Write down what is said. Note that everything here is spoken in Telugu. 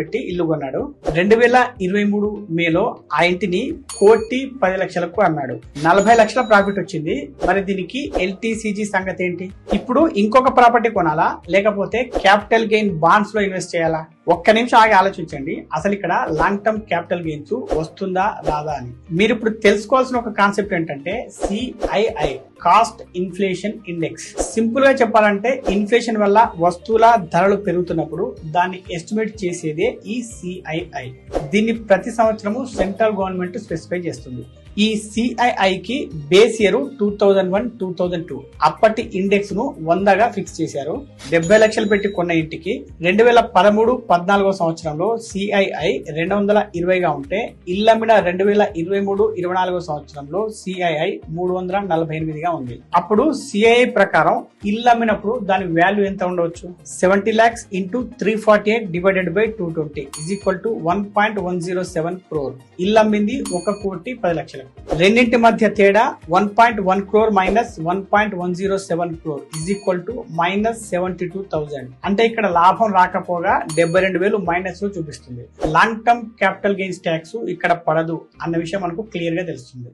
పెట్టి ఇల్లు కొన్నాడు. 2023 మేలో ఆ ఇంటిని 1,10,00,000కు అమ్మాడు. 40 లక్షల ప్రాఫిట్ వచ్చింది. మరి దీనికి LTCG సంగతి ఏంటి? ఇప్పుడు ఇంకొక ప్రాపర్టీ కొనాలా లేకపోతే క్యాపిటల్ గెయిన్ బాండ్స్ లో ఇన్వెస్ట్ చేయాలా? ఒక్క నిమిషం ఆగి ఆలోచించండి. అసలు ఇక్కడ లాంగ్ టర్మ్ క్యాపిటల్ గెయిన్స్ వస్తుందా రాదా అని. మీరు ఇప్పుడు తెలుసుకోవాల్సిన ఒక కాన్సెప్ట్ ఏంటంటే CII, cost inflation index. Simple గా చెప్పాలంటే ఇన్ఫ్లేషన్ వల్ల వస్తువుల ధరలు పెరుగుతున్నప్పుడు దాన్ని ఎస్టిమేట్ చేసేదే ఈ CII. దీన్ని ప్రతి సంవత్సరము సెంట్రల్ గవర్నమెంట్ స్పెసిఫై చేస్తుంది. ఈ CII కి బేస్ ఇయర్ 2001-2002 అప్పటి ఇండెక్స్ ను 100గా ఫిక్స్ చేశారు. 70 లక్షలు పెట్టి కొన్న ఇంటికి 2013-14 సంవత్సరంలో CII 220గా ఉంటే ఇల్లమ్మిన 2023-24 సంవత్సరంలో CII 348గా ఉంది. అప్పుడు CII ప్రకారం ఇల్లమ్మినప్పుడు దాని వాల్యూ ఎంత ఉండవచ్చు? 70 lakhs into 348 divided by 220 is equal to 1.107 crore. ఇల్లమ్మింది 1,10,00,000. రెండింటి మధ్య తేడా 1.1 crore minus 1.107 crore is equal to minus 72,000. అంటే ఇక్కడ లాభం రాకపోగా 72,000 మైనస్ లో చూపిస్తుంది. Long term capital gains tax ఇక్కడ పడదు అన్న విషయం మనకు క్లియర్ గా తెలుస్తుంది.